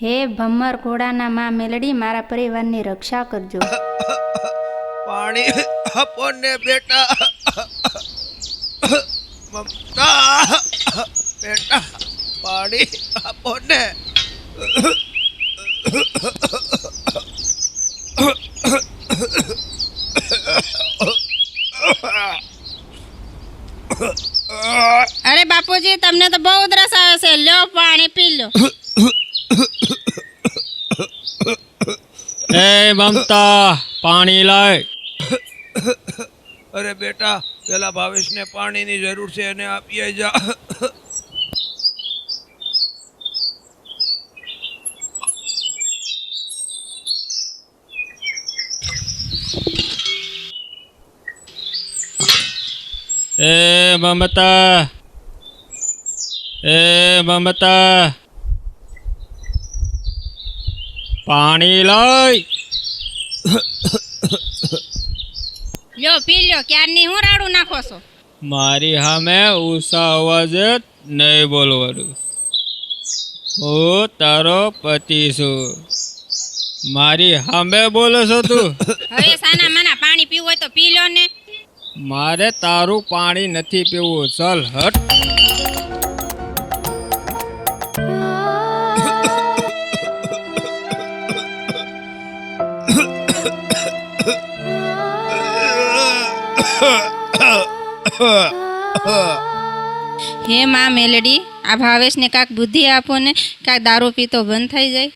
હે ભમ્મર ઘોડાના માં મેલડી, મારા પરિવારની રક્ષા કરજો. પાણી આપો ને બેટા. મમતા બેટા, પાણી આપો ને. અરે બાપુજી, તમને તો બહુ ઉધરસ આવે છે, લ્યો પાણી પી લો. એ મમતા, પાણી લાય. અરે બેટા, પેલા ભાવેશને પાણીની જરૂર છે, એને આપીએ જા. એ મમતા, એ મમતા, પાણી લાય. લ્યો પી લ્યો, ક્યારની હું રાડું નાખો છો? મારી સામે ઊંચા અવાજે નહીં બોલવાનું. હું તારો પતિ છું. મારી સામે બોલો છો તું? હવે સાના માના પાણી પીવું હોય તો પી લો ને. મારે તારું પાણી નથી પીવું, ચાલ હટ. હે માં મેલડી, આ ભાવેશને કાંક બુદ્ધિ આપો ને, કાંક દારૂ પીતો બંધ થઈ જાય.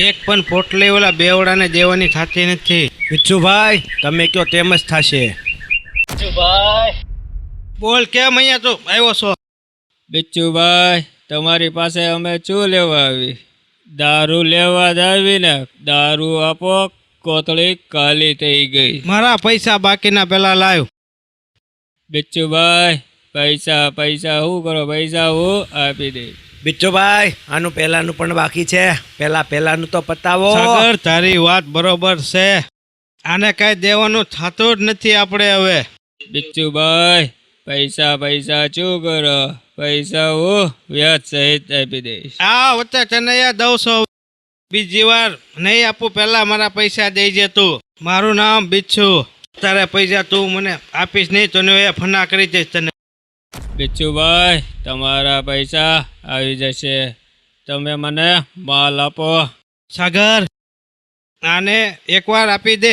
એક પણ પોટલી ઓલા બેવડાને દેવાની થતી નથી. વિચ્છુભાઈ, તમે કયો તેમ જ થશે. બોલ, કેમ અહીંયા તો આવ્યો છો? બિચ્ચુભાઈ, તમારી પાસે અમે શું લેવા આવી? દારૂ લેવા જ આવીને. દારૂ આપો, કોથળી ખાલી થઈ ગઈ. મારા પૈસા બાકીના પેલા લાવ. બિચ્ચુભાઈ, પૈસા પૈસા શું કરો? પૈસા હું આપી દઈશ. બિચ્ચુભાઈ, આનું પહેલાનું પણ બાકી છે, પહેલાનું તો પતાવો. સાગર, તારી વાત બરોબર છે. આને કઈ દેવાનું થતું જ નથી આપણે હવે. બિચ્ચુભાઈ, પૈસા પૈસા શું કરો? પૈસા હું વ્યાજ સહિત આપી દઈશ. આ વચ્ચે તને દઉં છું. બીજી વાર નહીં આપું, પેલા મારા પૈસા દેજે તું. મારું નામ બિચ્છુ. તારે પૈસા તું મને આપીશ નહીં તો એ ફના કરી દઈશ તને. બિચ્ચુભાઈ, તમારા પૈસા આવી જશે. તમે મને માલ આપો. સાગર, આને એકવાર આપી દે,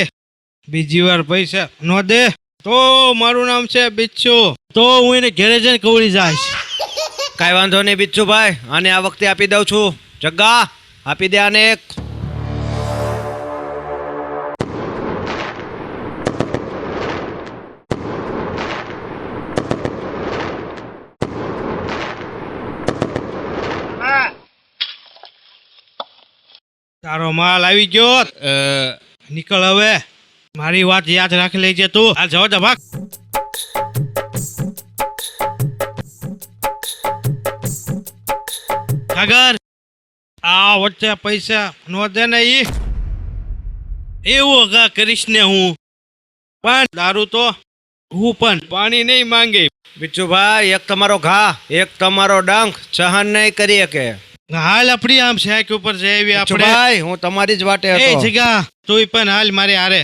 બીજી વાર પૈસા ન દે તો મારું નામ છે બિચ્છુ, તો હું એને ઘેરે જઈને કવડી જઈશ. કાંઈ વાંધો નહીં બિચ્છુભાઈ, આને આ વખતે આપી દઉં છું. જગ્ગા, આપી દે આને એક. તારો માલ આવી ગયો. નીકળ હવે, મારી વાત યાદ રાખી લેજે તું. આ જવા દે, ભાગ. સાગર, આ વચ્ચે પૈસા નો દે ને એવું અગા કરીશ ને હું. પણ દારૂ તો હું પણ પાણી નહીં માંગે. બિચ્છુભાઈ, એક તમારો ઘા, એક તમારો ડંખ સહન નહીં કરી શકે. હાલ આપડી આમ શેક ઉપર જઈએ આપણે. બિચ્છુભાઈ, હું તમારી જ વાટે એ હતો. જગા, તું પણ હાલ મારે હારે.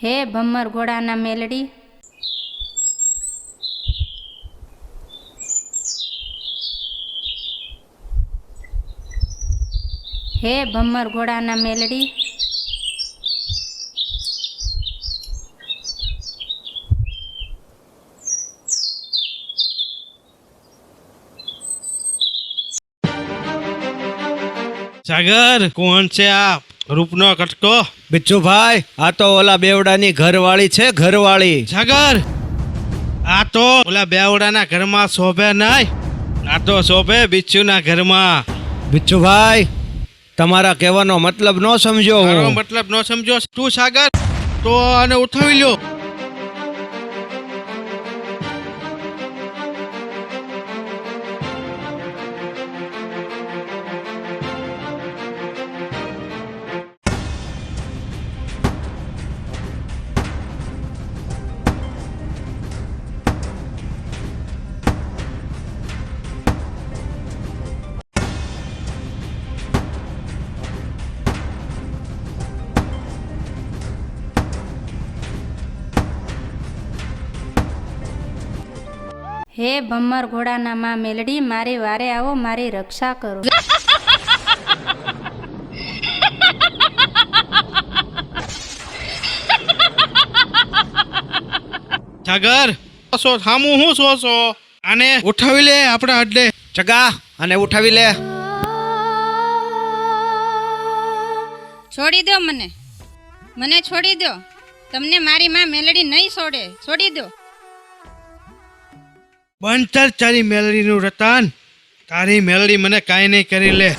હે ભમર ઘોડાના મેલડી, હે ભમર ઘોડાના મેલડી, સાગર, કોણ છે આ રૂપનો કટકો? બિચ્છુભાઈ, આ તો ઓલા બેવડાની ઘરવાળી છે, ઘરવાળી. સાગર, આ તો ઓલા બેવડાના ઘરમાં શોભે નહીં, આ તો શોભે બિચ્છુના ઘરમાં. બિચ્છુભાઈ, તમારા કહેવાનો મતલબ ન સમજો મારો હું. મતલબ ન સમજો તું સાગર, તો આને ઉઠાવી લ્યો. હે ભમર ઘોડાના માં મેલડી, મારી વારે આવો, મારી રક્ષા કરો. સાગર, થામું હું છો આને ઉઠાવી લે આપણા અડ્ડે. ચગા, અને ઉઠાવી લે. છોડી દો મને, મને છોડી દો. તમને મારી માં મેલડી નહીં છોડે, છોડી દો. બંતર તારી મેલડીનું રતન, તારી મેલડી મને કાંઈ નહીં કરી લે.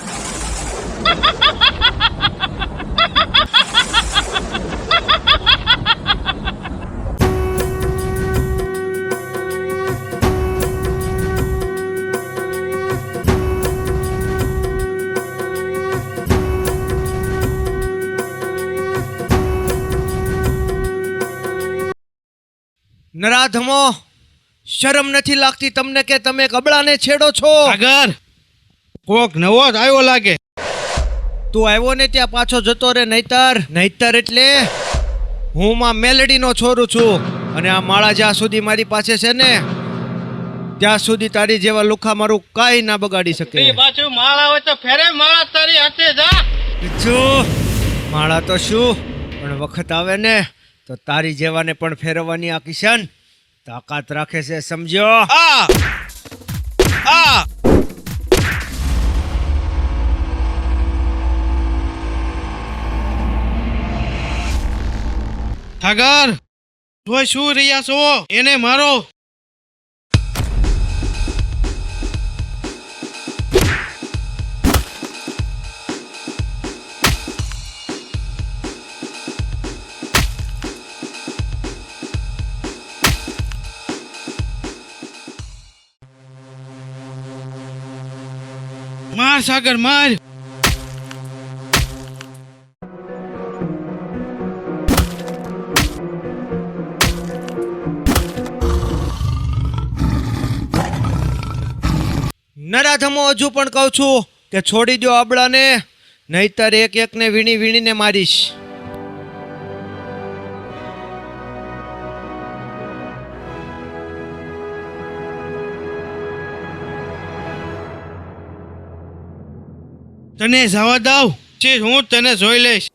નરાધમો, શરમ નથી લાગતી તમને કે તમે કબળાને છેડો છો? સાગર, કોક નવો જ આવ્યો લાગે. તું આવ્યો ને ત્યાં પાછો જતો રે, નહીતર એટલે હું માં મેલડીનો છોરું છું, અને આ માળા જ્યાં સુધી મારી પાસે છે ને ત્યાં સુધી તારી જેવા લુખા મારું કાંઈ ના બગાડી શકે. પાછું માળા હોય તો ફેરે માળા તારી હાથે જા. બીજું માળા તો શું, પણ વખત આવે ને તો તારી જેવાને પણ ફેરવવાની આ કિશન તાકાત રાખે છે, સમજો? આ આ સાગર, તો શું રહ્યા છો? એને મારો. માર સાગર, માર. નરાધમો, હજુ પણ કહું છું કે છોડી દો આબળાને, નહીતર એક એકને વીણી વીણીને મારીશ. તને જવા દઉં છે, હું તને જોઈ લઈશ.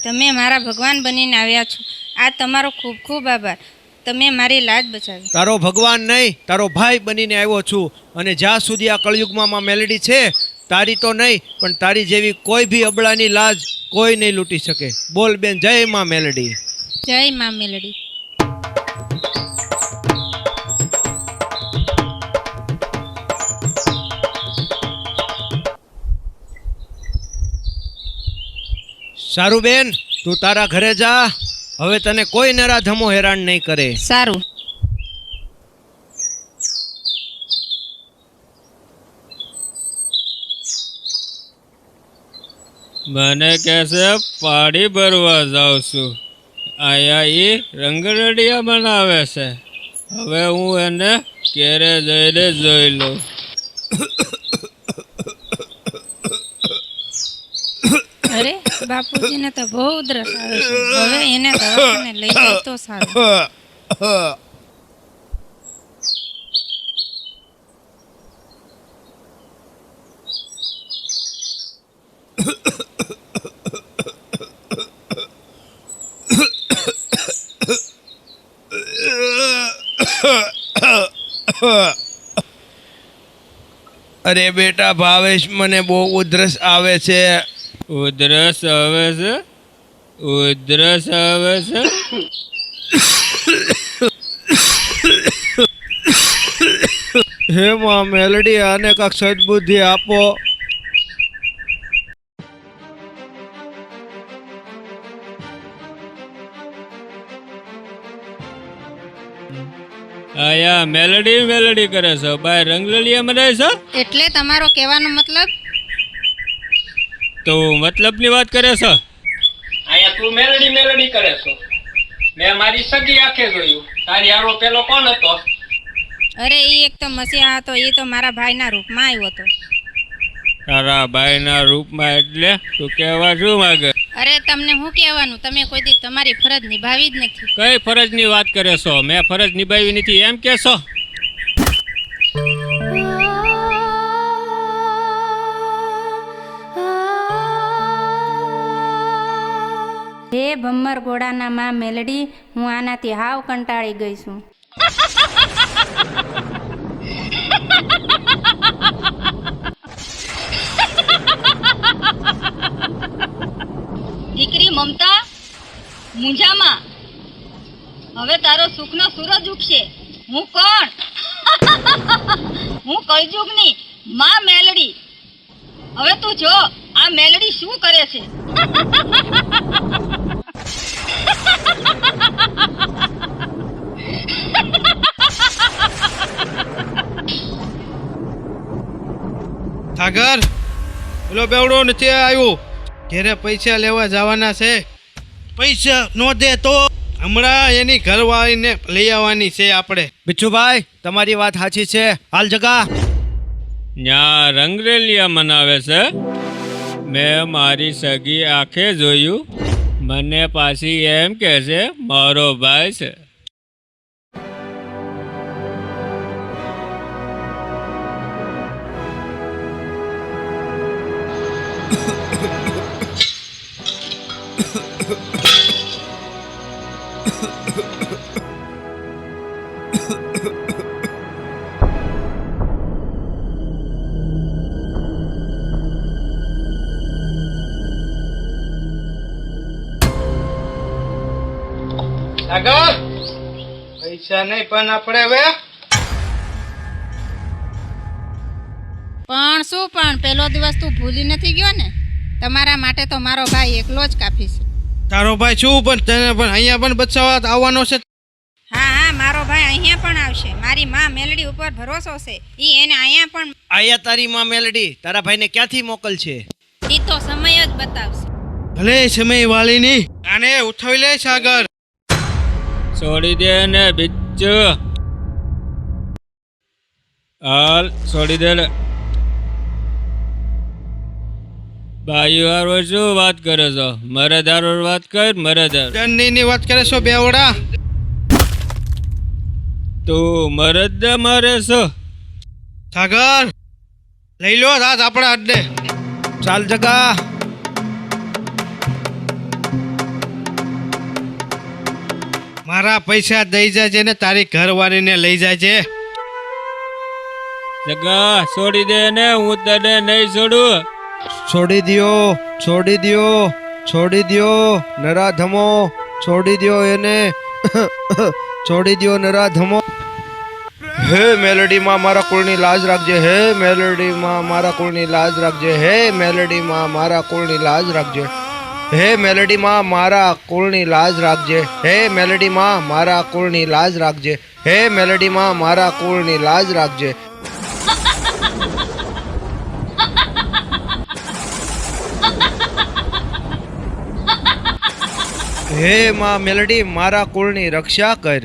તમે મારા ભગવાન બનીને આવ્યા છો, આ તમારો ખૂબ ખૂબ આભાર. તમે મારી લાજ બચાવી. તારો ભગવાન નહીં, તારો ભાઈ બનીને આવ્યો છું, અને જ્યાં સુધી આ કળયુગમાં માં મેલડી છે, તારી તો નહીં પણ તારી જેવી કોઈ ભી અબળાની લાજ કોઈ નહીં લૂંટી શકે. બોલ બેન, જય માં મેલડી. જય માં મેલડી. સારું બેન, તું તારા ઘરે જા, હવે તને કોઈ નરાધમો હેરાન નહીં કરે. સારું. મને કહેશે પાણી ભરવા જાઉં છું, આયા એ રંગરડિયા બનાવે છે. હવે હું એને ક્યારે જઈને જોઈ લઉં. અરે બાપુજીને તો બહુ ઉધરસ આવે છે. હવે એને દવાખાને લઈ જાય તો સારું. અરે બેટા ભાવેશ, મને બહુ ઉધરસ આવે છે. ઉધરસ આવે છે? ઉધરસ આવે છે? હે માં મેલડી, આને કાંક સદબુદ્ધિ આપો. આયા મેલડી મેલડી કરે છે, બાય રંગલલિયા મનાય છે. એટલે તમારો કહેવાનો મતલબ? તો મતલબની વાત કરે છે. અહીંયા તું મેલડી મેલડી કરે છો. મેં મારી સગી આંખે જોયું. તારી હારો પેલો કોણ હતો? અરે એ એક તો મસીહા હતો, એ તો મારા ભાઈના રૂપમાં આવ્યો હતો. તારા ભાઈના રૂપમાં એટલે તું કહેવા શું માંગે? અરે તમને શું કહેવાનું, તમે કોઈ દી તમારી ફરજ નિભાવી જ નથી. કઈ ફરજની વાત કરે છો? મેં ફરજ નિભાવી નથી એમ કહેશો? હે ભમ્મર ઘોડાના માં મેલડી, હું આનાથી હાવ કંટાળી ગઈ છું. દીકરી મમતા, મુંજામાં હવે તારો સુખનો સૂરજ ઉગશે. હું કોણ? હું કળજુગની માં મેલડી. હવે તું જો આ મેલડી શું કરે છે. સાગર, પેલો બેવડો નથી આવ્યો. ઘેરે પૈસા લેવા જવાના છે. પૈસા નો દે તો હમણાં એની ઘરવાળીને લઈ આવવાની છે આપણે. બિચ્છુભાઈ, તમારી વાત સાચી છે. હાલ જગા. ન્યા રંગરેલિયા મનાવે છે. મેં મારી સગી આંખે જોયું. મને પાછી એમ કહે છે મારો ભાઈ છે. સાગર, પૈસા નહીં પણ આપણે હવે પણ શું, પણ પેલો દિવસ તું ભૂલી નથી ગયો ને? તમારા માટે તો મારો ભાઈ એકલો જ કાફી છે. તારો ભાઈ શું પણ તને પણ અહીંયા પણ બચાવવા આવવાનો છે. હા હા, મારો ભાઈ અહીંયા પણ આવશે. મારી માં મેલડી ઉપર ભરોસો છે. ઈ એને અહીંયા પણ. આયા તારી માં મેલડી તારા ભાઈને ક્યાંથી મોકલ છે? ઈ તો સમય જ બતાવશે. ભલે સમય વાલીની. આને ઉઠાવી લે સાગર. છોડી દે ને બિચ્ચુ. હાલ છોડી દે ને. ભાઈઓ હારો શું વાત કરે છો? મરદ હારો વાત કર. મરદ દંડની વાત કરે છો બેવડા? તું મરદ મારે છો? સાગર, લઈ લો રાત આપણા અડ્ડે. ચાલ જગા. મારા પૈસા દઈ જાય છે ને તારી ઘરવાળીને લઈ જાય છે. જગા છોડી દે ને, હું તને નહીં છોડું. છોડી દ્યો, છોડી દ્યો, છોડી દ્યો નરાધમો, છોડી દ્યો એને. છોડી દ્યો નરાધમો. હે મેલડી માં મારા કુળની લાજ રાખજે. હે મેલડી માં મારા કુળની લાજ રાખજે. હે મેલડી માં મારા કુળની લાજ રાખજે. હે મેલડી માં મારા કુળની લાજ રાખજે. હે મેલડી માં મારા કુળની લાજ રાખજે. હે મેલડી માં મારા કુળની લાજ રાખજે. હે માં મેલડી મારા કુળની રક્ષા કર.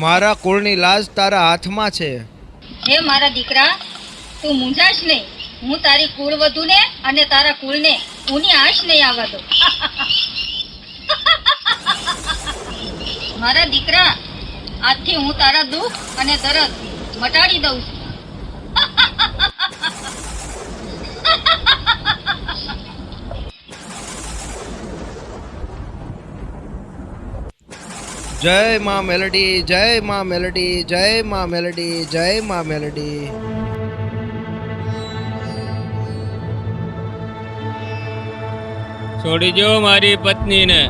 મારા કુળની લાજ તારા હાથમાં છે. હે મારા દીકરા, તું મૂંઝાશ નહીં. હું તારી કુળવધૂને અને તારા કુળને ઊની આશ નહીં આવવા દઉં. મારા દીકરા, આજથી હું તારા દુઃખ અને દર્દ મટાડી દઉં છું. જય માં મેલડી, જય માં મેલડી, જય માં મેલડી, જય માં મેલડી. છોડી જો મારી પત્નીને.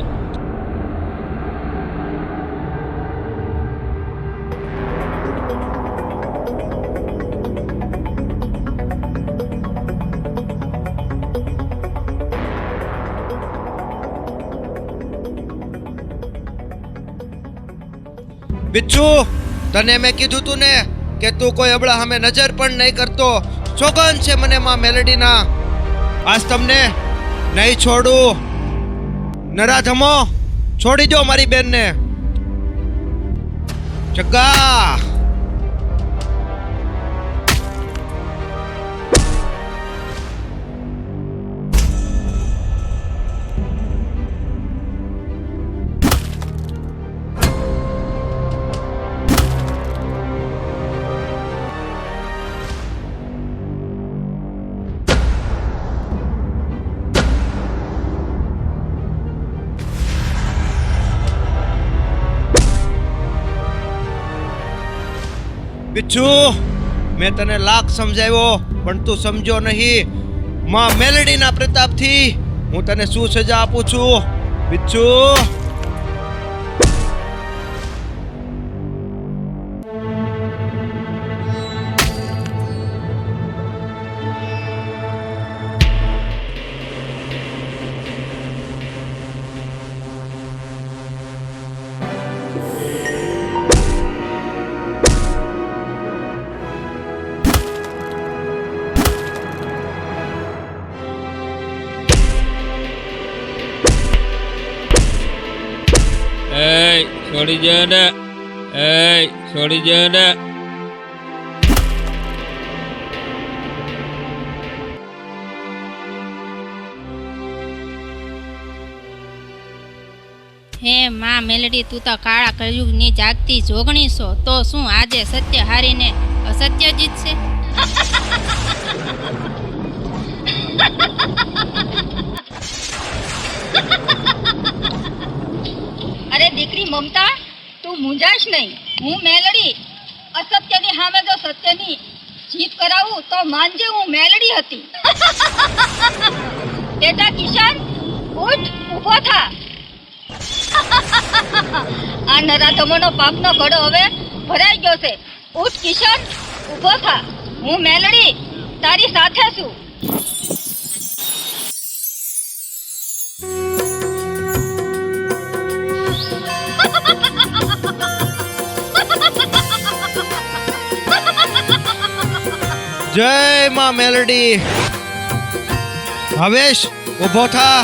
બિચ્છુ, તને મેં કીધું તું ને કે તું કોઈ અબળા સામે નજર પણ નહીં કરતો. સોગંદ છે મને માં મેલડીના. આજ તમને નહીં છોડું. નરાધમો, છોડી દો મારી બેનને. જગ્ગા, બિચ્છુ, મેં તને લાખ સમજાવ્યો પણ તું સમજો નહીં. માં મેલડીના પ્રતાપથી હું તને શું સજા આપું છું. બિચ્છુ, છોડી જો ને. છોડી જો ને. હે માં મેલડી, તું તો કાળા કળયુગની જાગતી જોગણી છો. તો શું આજે સત્ય હારીને અસત્ય જીતશે? અરે દીકરી મમતા, તું મૂંઝાશ નહીં. હું મેલડી. અસત્યની સામે જો સત્યની જીત કરાવું તો માનજે હું મેલડી હતી. બેટા કિશન, ઉઠ, ઊભો થા. આ નરાધમોનો પાપનો ઘડો હવે ભરાઈ ગયો છે. ઉઠ કિશન, ઊભો થા. હું મેલડી તારી સાથે છું. જય માં મેલડી. ભાવેશ, ઊભો થા.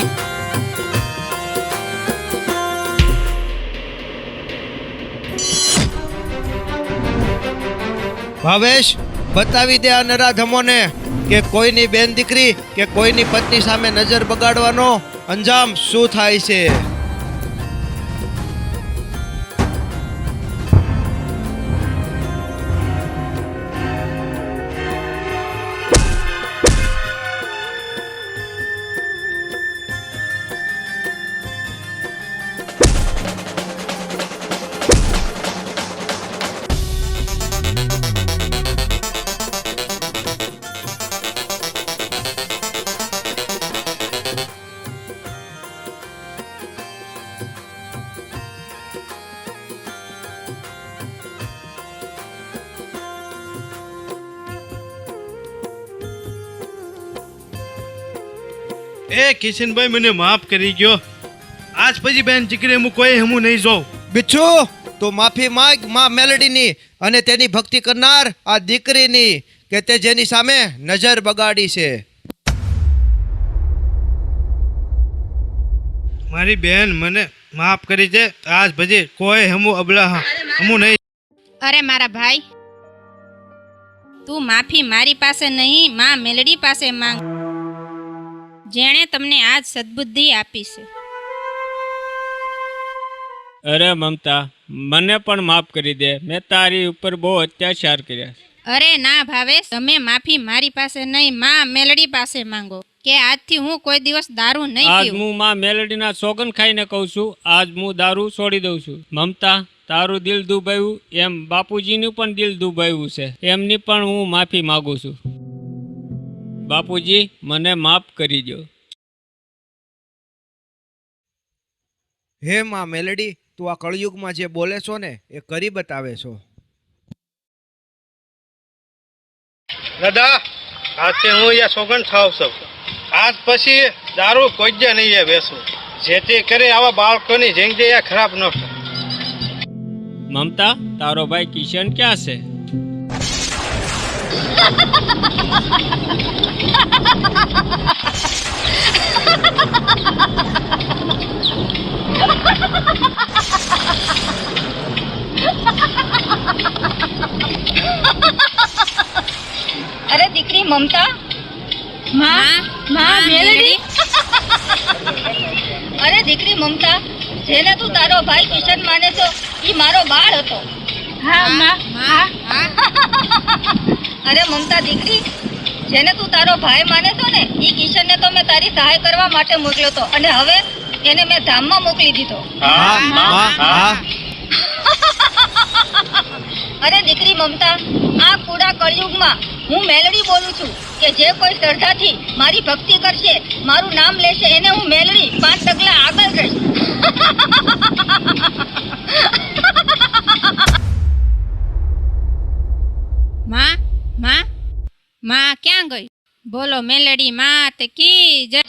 ભાવેશ, બતાવી દે આ નરાધમોને કે કોઈની બેન દીકરી કે કોઈની પત્ની સામે નજર બગાડવાનો અંજામ શું થાય છે. એ કિશનભાઈ, મને માફ કરી ગયો. આજ પછી બેન દીકરી હું કોઈ હમું નહીં જોઉં. બિચ્છુ, તું માફી માંગ માં મેલડીની અને તેની ભક્તિ કરનાર આ દીકરીની કે તે જેની સામે નજર બગાડી છે. મારી બેન મને માફ કરી છે. આજ પછી કોઈ હમું અબળા હમું નહીં. અરે મારા ભાઈ, તું માફી મારી પાસે નહીં માં મેલડી પાસે માંગ, જેણે તમને આજ સદબુદ્ધિ આપી છે. અરે મમતા, મને પણ માફ કરી દે. મેં તારી ઉપર બહુ અત્યાચાર કર્યા. અરે ના ભાવેશ, તમે માફી મારી પાસે નહીં માં મેલડી પાસે માંગો કે આજથી હું કોઈ દિવસ દારૂ નહીં આજ પીવું. હું માં મેલડીના સોગન ખાઈને કહું છું, આજ હું દારૂ છોડી દઉં છું. મમતા, તારું દિલ દુભાયું એમ બાપુજીનું પણ દિલ દુભાયું છે. એમની પણ હું માફી માગું છું. બાપુજી, મને માફ કરી દો. હે માં મેલડી, તું આ કળયુગમાં જે બોલે છો ને એ કરી બતાવે છો. દાદા, આજથી હું અહીંયા સોગંદ ખાવ છું. આજ પછી દારૂ કોઈ જ નહીં બેસું, જેથી કરી આવા બાળકોની જિંદગી ખરાબ ન થાય. મમતા, તારો ભાઈ કિશન ક્યાં છે? અરે દીકરી મમતા, માં મેલડી, અરે દીકરી મમતા, જેને તું તારો ભાઈ કિશન માને છો એ મારો બાળ હતો. અરે મમતા દીકરી, જેને તું તારો ભાઈ માને છો ને એ કિશનને તો મેં તારી સહાય કરવા માટે મોકલ્યો હતો અને હવે એને મેં ધામમાં મોકલી દીધો. હા માં, હા. અરે દીકરી મમતા, આ કુડા કળયુગમાં હું મેલડી બોલું છું કે જે કોઈ શ્રદ્ધાથી મારી ભક્તિ કરશે, મારું નામ લેશે, એને હું મેલડી 5 ડગલા આગળ રહીશ. માં ક્યાં ગઈ? બોલો મેલડી માત કી જય.